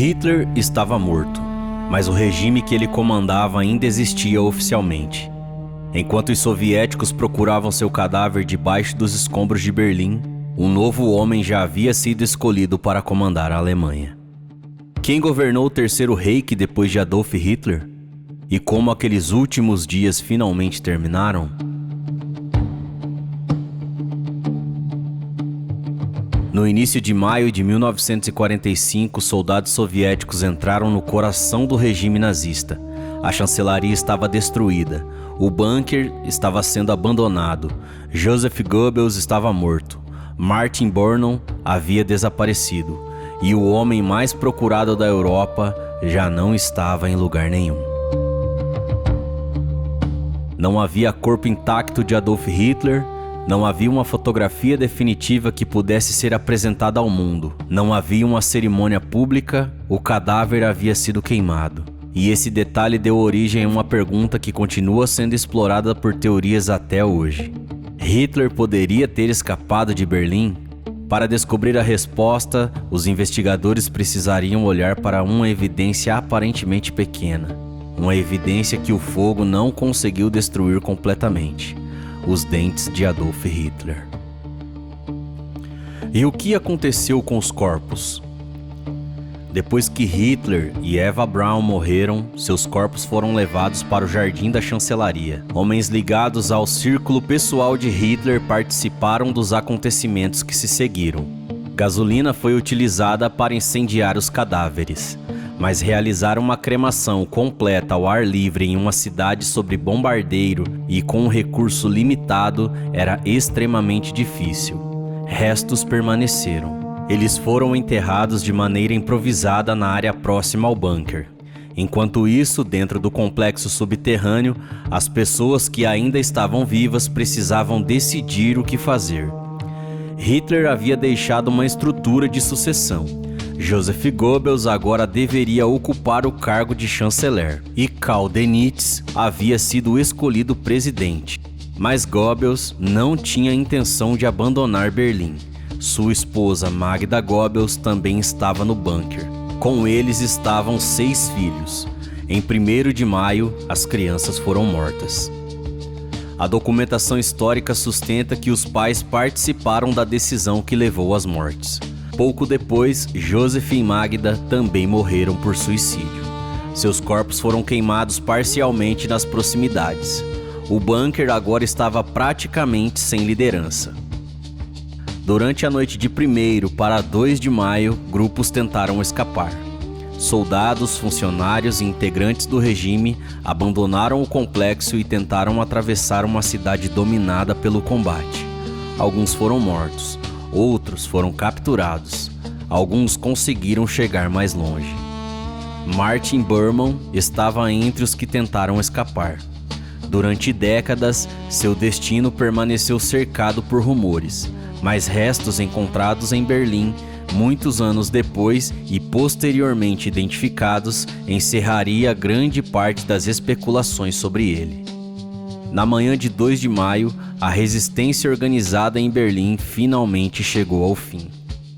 Hitler estava morto, mas o regime que ele comandava ainda existia oficialmente. Enquanto os soviéticos procuravam seu cadáver debaixo dos escombros de Berlim, um novo homem já havia sido escolhido para comandar a Alemanha. Quem governou o Terceiro Reich depois de Adolf Hitler? E como aqueles últimos dias finalmente terminaram? No início de maio de 1945, soldados soviéticos entraram no coração do regime nazista. A chancelaria estava destruída, o bunker estava sendo abandonado, Joseph Goebbels estava morto, Martin Bormann havia desaparecido e o homem mais procurado da Europa já não estava em lugar nenhum. Não havia corpo intacto de Adolf Hitler. Não havia uma fotografia definitiva que pudesse ser apresentada ao mundo. Não havia uma cerimônia pública, o cadáver havia sido queimado. E esse detalhe deu origem a uma pergunta que continua sendo explorada por teorias até hoje. Hitler poderia ter escapado de Berlim? Para descobrir a resposta, os investigadores precisariam olhar para uma evidência aparentemente pequena. Uma evidência que o fogo não conseguiu destruir completamente. Os dentes de Adolf Hitler. E o que aconteceu com os corpos? Depois que Hitler e Eva Braun morreram, seus corpos foram levados para o jardim da chancelaria. Homens ligados ao círculo pessoal de Hitler participaram dos acontecimentos que se seguiram. Gasolina foi utilizada para incendiar os cadáveres. Mas realizar uma cremação completa ao ar livre em uma cidade sob bombardeio e com um recurso limitado era extremamente difícil. Restos permaneceram. Eles foram enterrados de maneira improvisada na área próxima ao bunker. Enquanto isso, dentro do complexo subterrâneo, as pessoas que ainda estavam vivas precisavam decidir o que fazer. Hitler havia deixado uma estrutura de sucessão. Joseph Goebbels agora deveria ocupar o cargo de chanceler e Karl Dönitz havia sido escolhido presidente. Mas Goebbels não tinha intenção de abandonar Berlim. Sua esposa Magda Goebbels também estava no bunker. Com eles estavam 6 filhos. Em 1º de maio, as crianças foram mortas. A documentação histórica sustenta que os pais participaram da decisão que levou às mortes. Pouco depois, Joseph e Magda também morreram por suicídio. Seus corpos foram queimados parcialmente nas proximidades. O bunker agora estava praticamente sem liderança. Durante a noite de 1º para 2 de maio, grupos tentaram escapar. Soldados, funcionários e integrantes do regime abandonaram o complexo e tentaram atravessar uma cidade dominada pelo combate. Alguns foram mortos. Outros foram capturados. Alguns conseguiram chegar mais longe. Martin Bormann estava entre os que tentaram escapar. Durante décadas, seu destino permaneceu cercado por rumores, mas restos encontrados em Berlim, muitos anos depois e posteriormente identificados, encerraria grande parte das especulações sobre ele. Na manhã de 2 de maio, a resistência organizada em Berlim finalmente chegou ao fim.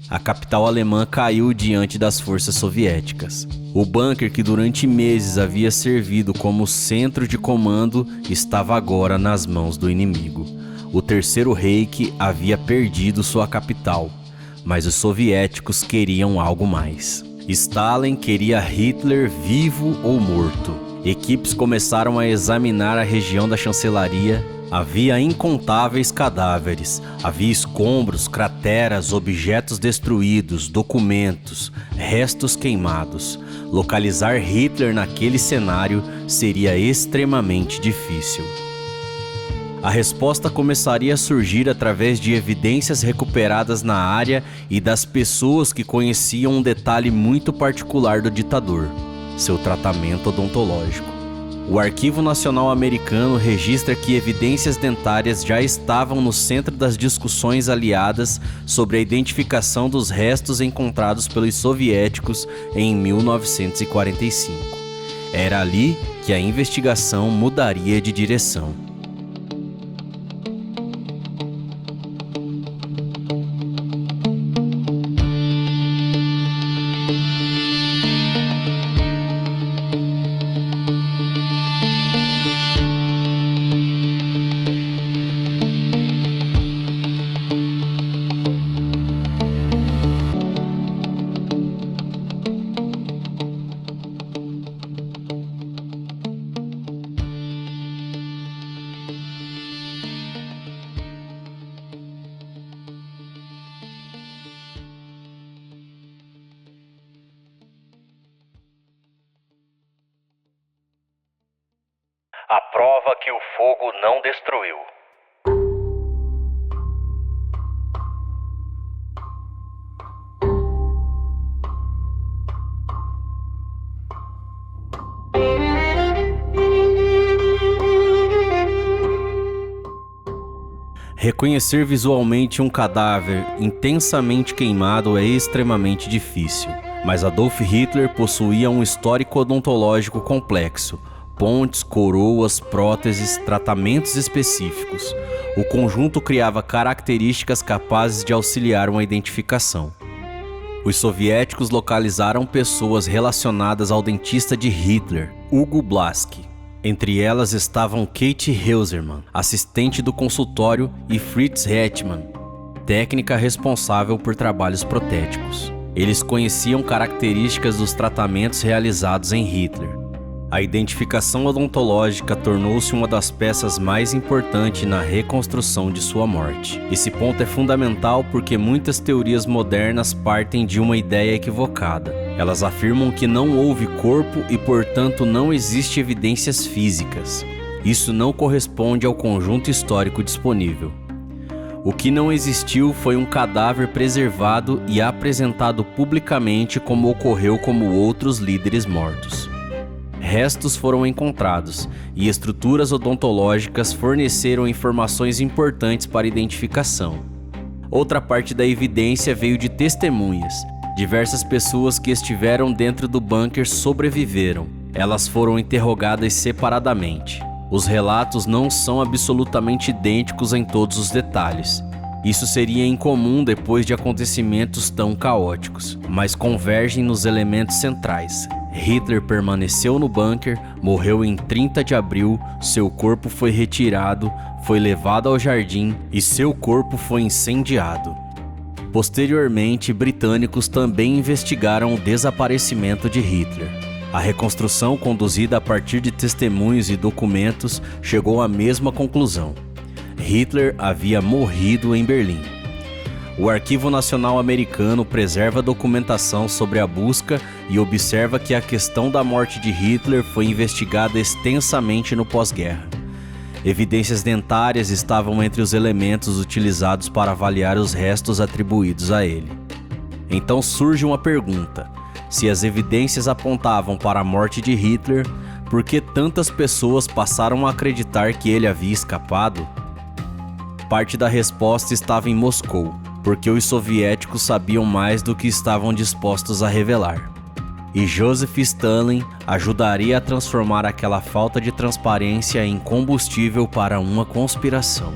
A capital alemã caiu diante das forças soviéticas. O bunker, que durante meses havia servido como centro de comando, estava agora nas mãos do inimigo. O Terceiro Reich havia perdido sua capital, mas os soviéticos queriam algo mais. Stalin queria Hitler vivo ou morto. Equipes começaram a examinar a região da chancelaria. Havia incontáveis cadáveres, havia escombros, crateras, objetos destruídos, documentos, restos queimados. Localizar Hitler naquele cenário seria extremamente difícil. A resposta começaria a surgir através de evidências recuperadas na área e das pessoas que conheciam um detalhe muito particular do ditador: seu tratamento odontológico. O Arquivo Nacional Americano registra que evidências dentárias já estavam no centro das discussões aliadas sobre a identificação dos restos encontrados pelos soviéticos em 1945. Era ali que a investigação mudaria de direção. A prova que o fogo não destruiu. Reconhecer visualmente um cadáver intensamente queimado é extremamente difícil, mas Adolf Hitler possuía um histórico odontológico complexo, pontes, coroas, próteses, tratamentos específicos. O conjunto criava características capazes de auxiliar uma identificação. Os soviéticos localizaram pessoas relacionadas ao dentista de Hitler, Hugo Blaski. Entre elas estavam Kate Heusermann, assistente do consultório, e Fritz Hetman, técnica responsável por trabalhos protéticos. Eles conheciam características dos tratamentos realizados em Hitler. A identificação odontológica tornou-se uma das peças mais importantes na reconstrução de sua morte. Esse ponto é fundamental porque muitas teorias modernas partem de uma ideia equivocada. Elas afirmam que não houve corpo e, portanto, não existe evidências físicas. Isso não corresponde ao conjunto histórico disponível. O que não existiu foi um cadáver preservado e apresentado publicamente como ocorreu com outros líderes mortos. Restos foram encontrados e estruturas odontológicas forneceram informações importantes para a identificação. Outra parte da evidência veio de testemunhas. Diversas pessoas que estiveram dentro do bunker sobreviveram. Elas foram interrogadas separadamente. Os relatos não são absolutamente idênticos em todos os detalhes. Isso seria incomum depois de acontecimentos tão caóticos, mas convergem nos elementos centrais. Hitler permaneceu no bunker, morreu em 30 de abril, seu corpo foi retirado, foi levado ao jardim e seu corpo foi incendiado. Posteriormente, britânicos também investigaram o desaparecimento de Hitler. A reconstrução, conduzida a partir de testemunhos e documentos, chegou à mesma conclusão. Hitler havia morrido em Berlim. O Arquivo Nacional Americano preserva documentação sobre a busca e observa que a questão da morte de Hitler foi investigada extensamente no pós-guerra. Evidências dentárias estavam entre os elementos utilizados para avaliar os restos atribuídos a ele. Então surge uma pergunta: se as evidências apontavam para a morte de Hitler, por que tantas pessoas passaram a acreditar que ele havia escapado? Parte da resposta estava em Moscou, porque os soviéticos sabiam mais do que estavam dispostos a revelar. E Joseph Stalin ajudaria a transformar aquela falta de transparência em combustível para uma conspiração.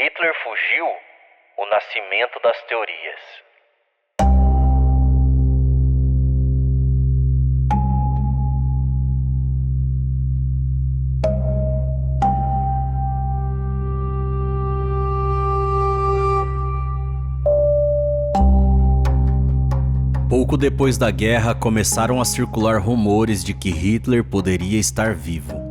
Hitler fugiu? O nascimento das teorias. Pouco depois da guerra, começaram a circular rumores de que Hitler poderia estar vivo.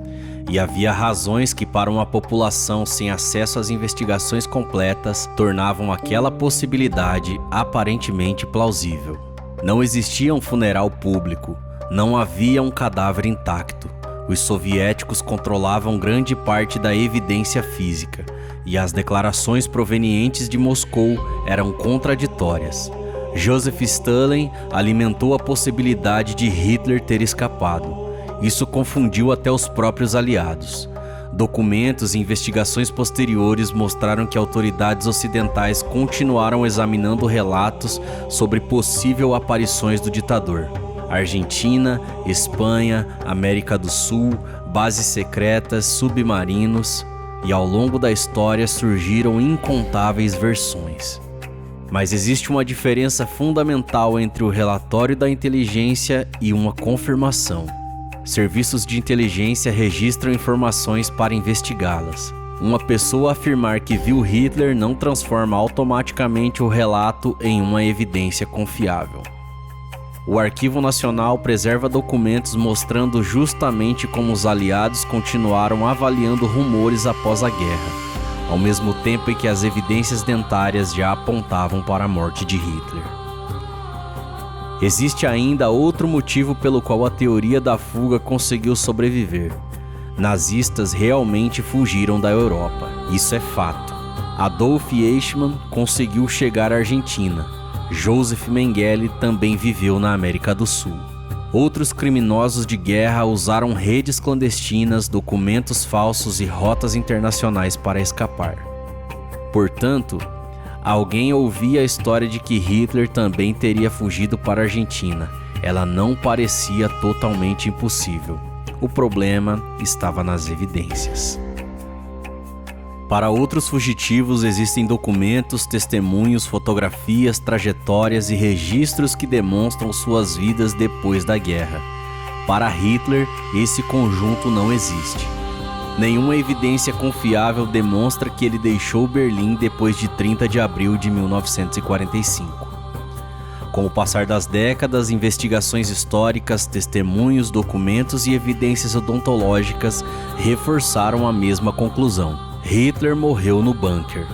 E havia razões que, para uma população sem acesso às investigações completas, tornavam aquela possibilidade aparentemente plausível. Não existia um funeral público, não havia um cadáver intacto. Os soviéticos controlavam grande parte da evidência física, e as declarações provenientes de Moscou eram contraditórias. Joseph Stalin alimentou a possibilidade de Hitler ter escapado. Isso confundiu até os próprios aliados. Documentos e investigações posteriores mostraram que autoridades ocidentais continuaram examinando relatos sobre possível aparições do ditador. Argentina, Espanha, América do Sul, bases secretas, submarinos, e ao longo da história surgiram incontáveis versões. Mas existe uma diferença fundamental entre o relatório da inteligência e uma confirmação. Serviços de inteligência registram informações para investigá-las. uma pessoa afirmar que viu Hitler não transforma automaticamente o relato em uma evidência confiável. O Arquivo Nacional preserva documentos mostrando justamente como os aliados continuaram avaliando rumores após a guerra, ao mesmo tempo em que as evidências dentárias já apontavam para a morte de Hitler. Existe ainda outro motivo pelo qual a teoria da fuga conseguiu sobreviver. Nazistas realmente fugiram da Europa, isso é fato. Adolf Eichmann conseguiu chegar à Argentina. Joseph Mengele também viveu na América do Sul. Outros criminosos de guerra usaram redes clandestinas, documentos falsos e rotas internacionais para escapar. Portanto, alguém ouvia a história de que Hitler também teria fugido para a Argentina. Ela não parecia totalmente impossível. O problema estava nas evidências. Para outros fugitivos existem documentos, testemunhos, fotografias, trajetórias e registros que demonstram suas vidas depois da guerra. Para Hitler, esse conjunto não existe. Nenhuma evidência confiável demonstra que ele deixou Berlim depois de 30 de abril de 1945. Com o passar das décadas, investigações históricas, testemunhos, documentos e evidências odontológicas reforçaram a mesma conclusão. Hitler morreu no bunker.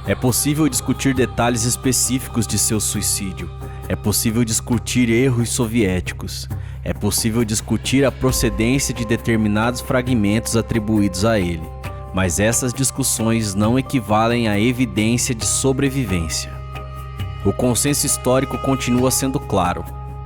É possível discutir detalhes específicos de seu suicídio. É possível discutir erros soviéticos. É possível discutir a procedência de determinados fragmentos atribuídos a ele. Mas essas discussões não equivalem à evidência de sobrevivência. O consenso histórico continua sendo claro.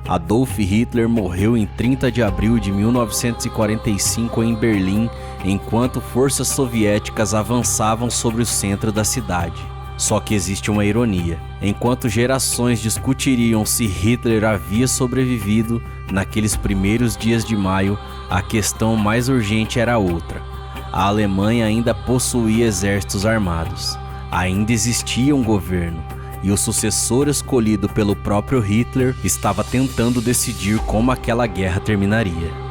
Adolf Hitler morreu em 30 de abril de 1945 em Berlim, enquanto forças soviéticas avançavam sobre o centro da cidade. Só que existe uma ironia. Enquanto gerações discutiriam se Hitler havia sobrevivido, naqueles primeiros dias de maio, a questão mais urgente era outra. A Alemanha ainda possuía exércitos armados. Ainda existia um governo. E o sucessor escolhido pelo próprio Hitler estava tentando decidir como aquela guerra terminaria.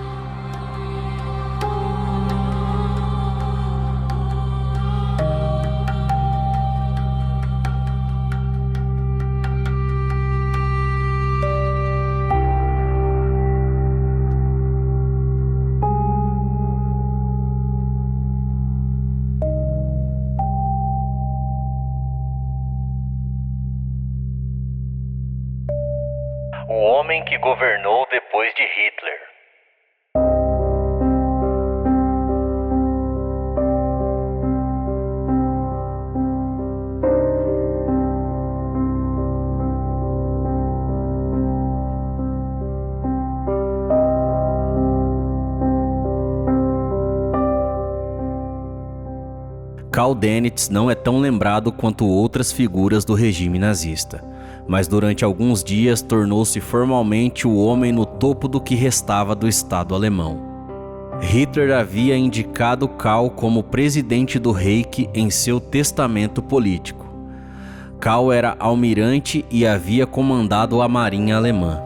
O homem que governou depois de Hitler. Karl Dönitz não é tão lembrado quanto outras figuras do regime nazista, mas durante alguns dias tornou-se formalmente o homem no topo do que restava do Estado alemão. Hitler havia indicado Karl como presidente do Reich em seu testamento político. Karl era almirante e havia comandado a marinha alemã.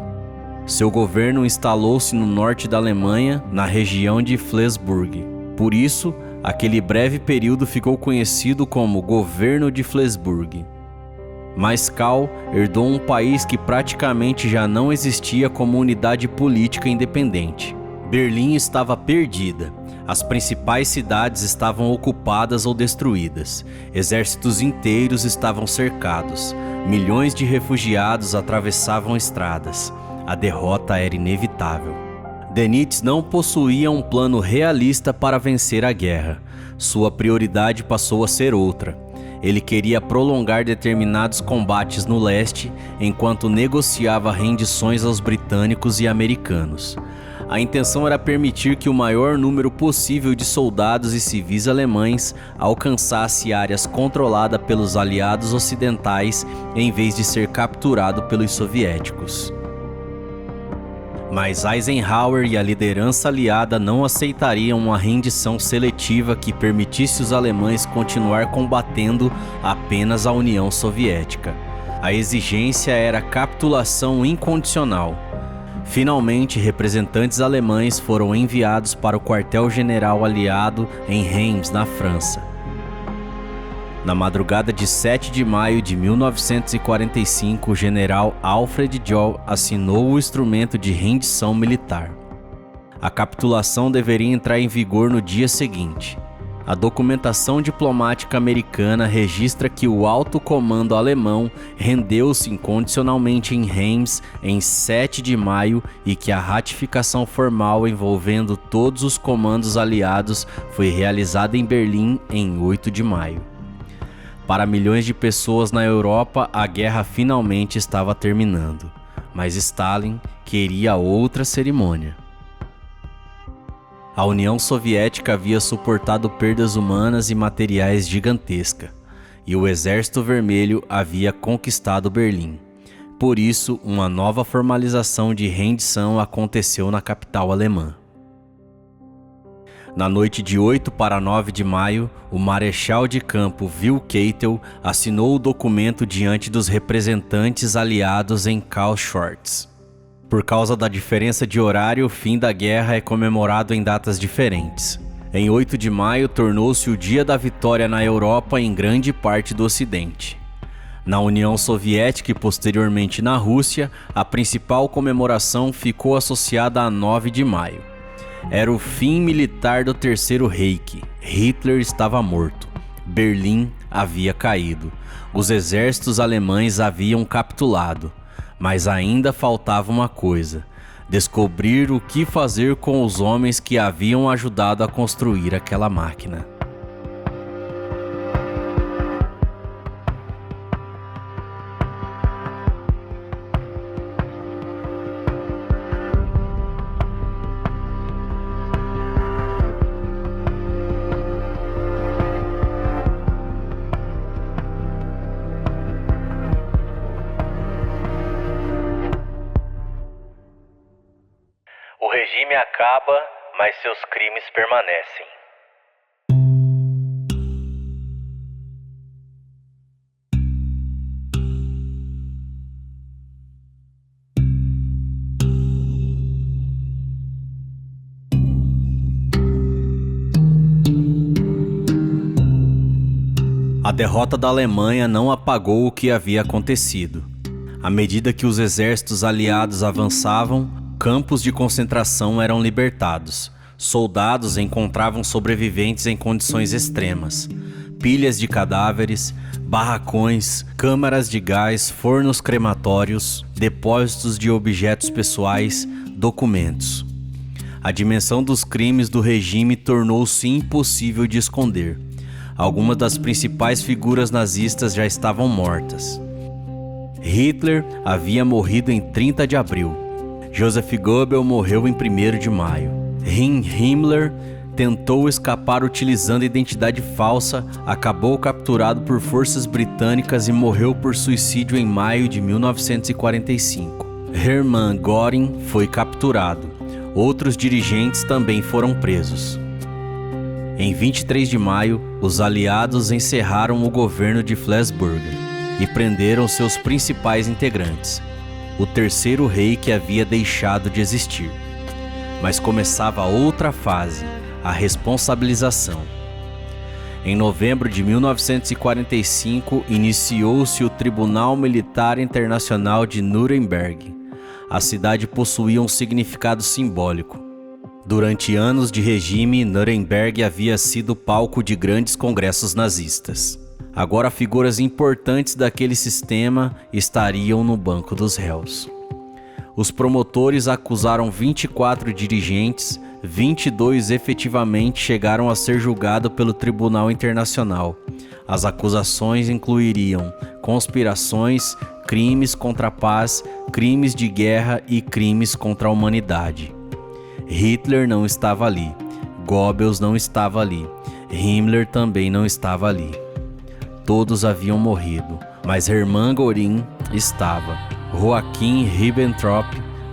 Seu governo instalou-se no norte da Alemanha, na região de Flensburg. Por isso, aquele breve período ficou conhecido como Governo de Flensburg. Mas Karl herdou um país que praticamente já não existia como unidade política independente. Berlim estava perdida. As principais cidades estavam ocupadas ou destruídas. Exércitos inteiros estavam cercados. Milhões de refugiados atravessavam estradas. A derrota era inevitável. Dönitz não possuía um plano realista para vencer a guerra. Sua prioridade passou a ser outra. Ele queria prolongar determinados combates no leste, enquanto negociava rendições aos britânicos e americanos. A intenção era permitir que o maior número possível de soldados e civis alemães alcançasse áreas controladas pelos aliados ocidentais, em vez de ser capturado pelos soviéticos. Mas Eisenhower e a liderança aliada não aceitariam uma rendição seletiva que permitisse os alemães continuar combatendo apenas a União Soviética. A exigência era capitulação incondicional. Finalmente, representantes alemães foram enviados para o quartel-general aliado em Reims, na França. Na madrugada de 7 de maio de 1945, o general Alfred Joll assinou o instrumento de rendição militar. A capitulação deveria entrar em vigor no dia seguinte. A documentação diplomática americana registra que o alto comando alemão rendeu-se incondicionalmente em Reims em 7 de maio e que a ratificação formal envolvendo todos os comandos aliados foi realizada em Berlim em 8 de maio. Para milhões de pessoas na Europa, a guerra finalmente estava terminando, mas Stalin queria outra cerimônia. A União Soviética havia suportado perdas humanas e materiais gigantescas, e o Exército Vermelho havia conquistado Berlim. Por isso, uma nova formalização de rendição aconteceu na capital alemã. Na noite de 8 para 9 de maio, o marechal de campo Will Keitel assinou o documento diante dos representantes aliados em Karl Schwarz. Por causa da diferença de horário, o fim da guerra é comemorado em datas diferentes. Em 8 de maio, tornou-se o dia da vitória na Europa e em grande parte do Ocidente. Na União Soviética e posteriormente na Rússia, a principal comemoração ficou associada a 9 de maio. Era o fim militar do Terceiro Reich. Hitler estava morto. Berlim havia caído. Os exércitos alemães haviam capitulado. Mas ainda faltava uma coisa: descobrir o que fazer com os homens que haviam ajudado a construir aquela máquina. O regime acaba, mas seus crimes permanecem. A derrota da Alemanha não apagou o que havia acontecido. À medida que os exércitos aliados avançavam, campos de concentração eram libertados. Soldados encontravam sobreviventes em condições extremas. Pilhas de cadáveres, barracões, câmaras de gás, fornos crematórios, depósitos de objetos pessoais, documentos. A dimensão dos crimes do regime tornou-se impossível de esconder. Algumas das principais figuras nazistas já estavam mortas. Hitler havia morrido em 30 de abril. Joseph Goebbels morreu em 1º de maio. Himmler tentou escapar utilizando identidade falsa, acabou capturado por forças britânicas e morreu por suicídio em maio de 1945. Hermann Göring foi capturado. Outros dirigentes também foram presos. Em 23 de maio, os aliados encerraram o governo de Flensburger e prenderam seus principais integrantes. O Terceiro Reich havia deixado de existir. Mas começava outra fase, a responsabilização. Em novembro de 1945, iniciou-se o Tribunal Militar Internacional de Nuremberg. A cidade possuía um significado simbólico. Durante anos de regime, Nuremberg havia sido palco de grandes congressos nazistas. Agora, figuras importantes daquele sistema estariam no banco dos réus. Os promotores acusaram 24 dirigentes, 22 efetivamente chegaram a ser julgados pelo Tribunal Internacional. As acusações incluiriam conspirações, crimes contra a paz, crimes de guerra e crimes contra a humanidade. Hitler não estava ali, Goebbels não estava ali, Himmler também não estava ali. Todos haviam morrido, mas Hermann Göring estava, Joachim Ribbentrop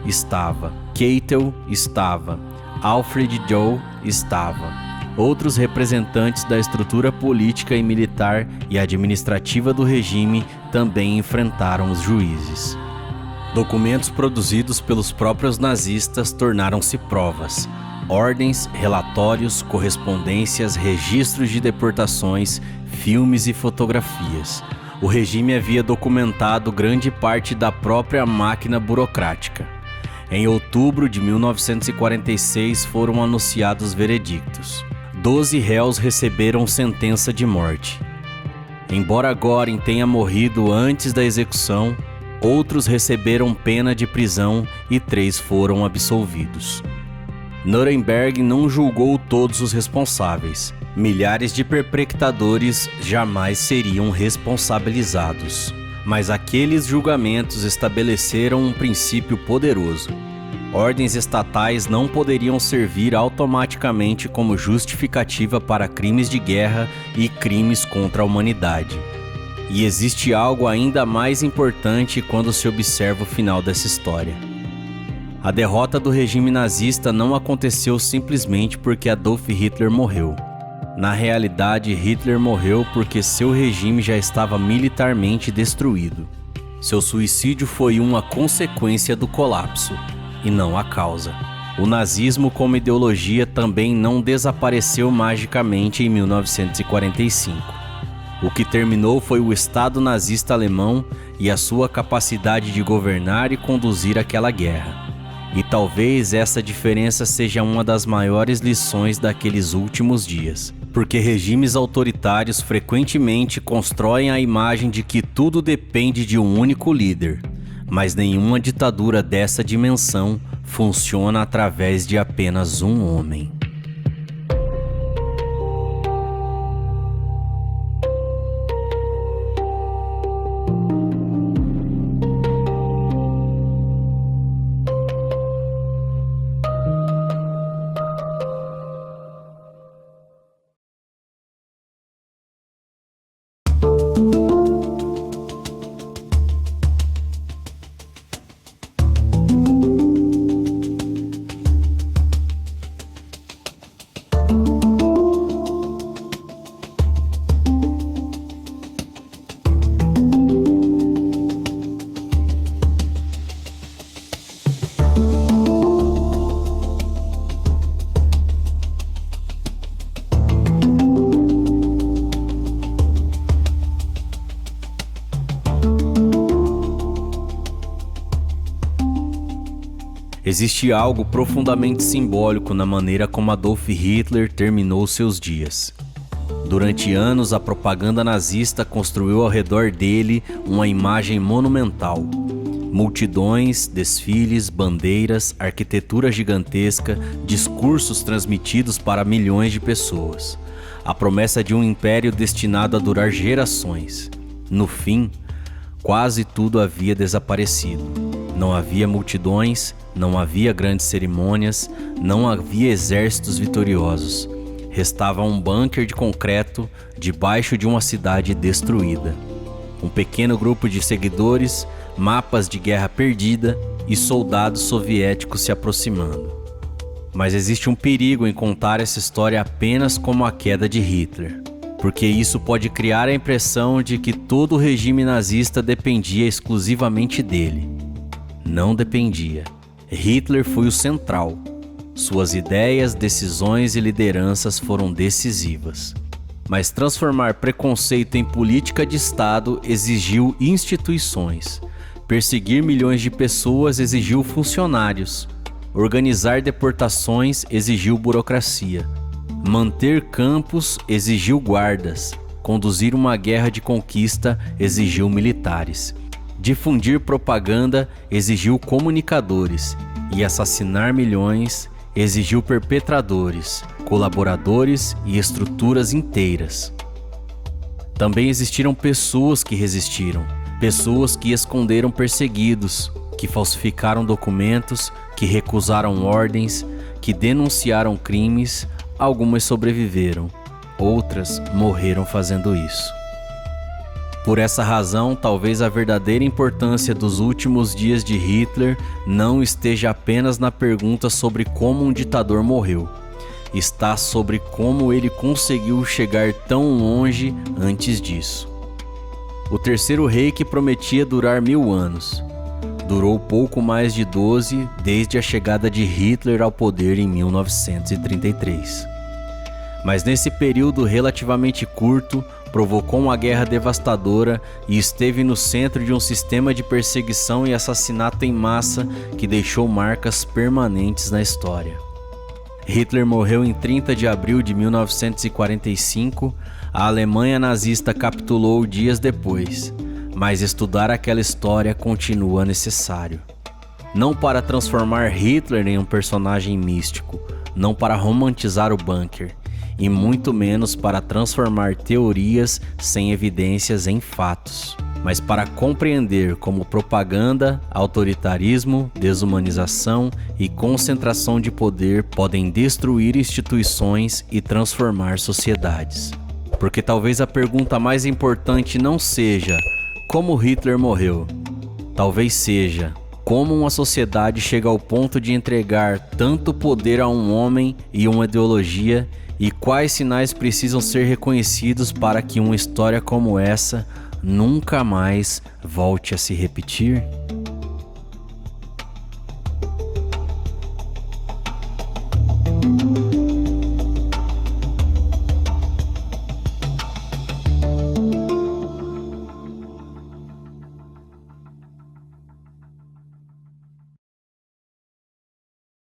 estava, Keitel estava, Alfred Joll estava. Outros representantes da estrutura política e militar e administrativa do regime também enfrentaram os juízes. Documentos produzidos pelos próprios nazistas tornaram-se provas. Ordens, relatórios, correspondências, registros de deportações, filmes e fotografias. O regime havia documentado grande parte da própria máquina burocrática. Em outubro de 1946 foram anunciados veredictos. 12 réus receberam sentença de morte. Embora Göring tenha morrido antes da execução, outros receberam pena de prisão e 3 foram absolvidos. Nuremberg não julgou todos os responsáveis. Milhares de perpetradores jamais seriam responsabilizados. Mas aqueles julgamentos estabeleceram um princípio poderoso. Ordens estatais não poderiam servir automaticamente como justificativa para crimes de guerra e crimes contra a humanidade. E existe algo ainda mais importante quando se observa o final dessa história. A derrota do regime nazista não aconteceu simplesmente porque Adolf Hitler morreu. Na realidade, Hitler morreu porque seu regime já estava militarmente destruído. Seu suicídio foi uma consequência do colapso, e não a causa. O nazismo como ideologia também não desapareceu magicamente em 1945. O que terminou foi o Estado nazista alemão e a sua capacidade de governar e conduzir aquela guerra. E talvez essa diferença seja uma das maiores lições daqueles últimos dias. Porque regimes autoritários frequentemente constroem a imagem de que tudo depende de um único líder, mas nenhuma ditadura dessa dimensão funciona através de apenas um homem. Existe algo profundamente simbólico na maneira como Adolf Hitler terminou seus dias. Durante anos, a propaganda nazista construiu ao redor dele uma imagem monumental. Multidões, desfiles, bandeiras, arquitetura gigantesca, discursos transmitidos para milhões de pessoas. A promessa de um império destinado a durar gerações. No fim, quase tudo havia desaparecido. Não havia multidões, não havia grandes cerimônias, não havia exércitos vitoriosos. Restava um bunker de concreto debaixo de uma cidade destruída. Um pequeno grupo de seguidores, mapas de guerra perdida e soldados soviéticos se aproximando. Mas existe um perigo em contar essa história apenas como a queda de Hitler, porque isso pode criar a impressão de que todo o regime nazista dependia exclusivamente dele. Não dependia. Hitler foi o central. Suas ideias, decisões e lideranças foram decisivas. Mas transformar preconceito em política de Estado exigiu instituições. Perseguir milhões de pessoas exigiu funcionários. Organizar deportações exigiu burocracia. Manter campos exigiu guardas. Conduzir uma guerra de conquista exigiu militares. Difundir propaganda exigiu comunicadores. E assassinar milhões exigiu perpetradores, colaboradores e estruturas inteiras. Também existiram pessoas que resistiram, pessoas que esconderam perseguidos, que falsificaram documentos, que recusaram ordens, que denunciaram crimes. Algumas sobreviveram, outras morreram fazendo isso. Por essa razão, talvez a verdadeira importância dos últimos dias de Hitler não esteja apenas na pergunta sobre como um ditador morreu. Está sobre como ele conseguiu chegar tão longe antes disso. O terceiro rei que prometia durar 1000 anos. durou pouco mais de 12 desde a chegada de Hitler ao poder em 1933. Mas nesse período relativamente curto, provocou uma guerra devastadora e esteve no centro de um sistema de perseguição e assassinato em massa que deixou marcas permanentes na história. Hitler morreu em 30 de abril de 1945, a Alemanha nazista capitulou dias depois, mas estudar aquela história continua necessário. Não para transformar Hitler em um personagem místico, não para romantizar o bunker, e muito menos para transformar teorias sem evidências em fatos, mas para compreender como propaganda, autoritarismo, desumanização e concentração de poder podem destruir instituições e transformar sociedades. Porque talvez a pergunta mais importante não seja como Hitler morreu, talvez seja como uma sociedade chega ao ponto de entregar tanto poder a um homem e uma ideologia, e quais sinais precisam ser reconhecidos para que uma história como essa nunca mais volte a se repetir?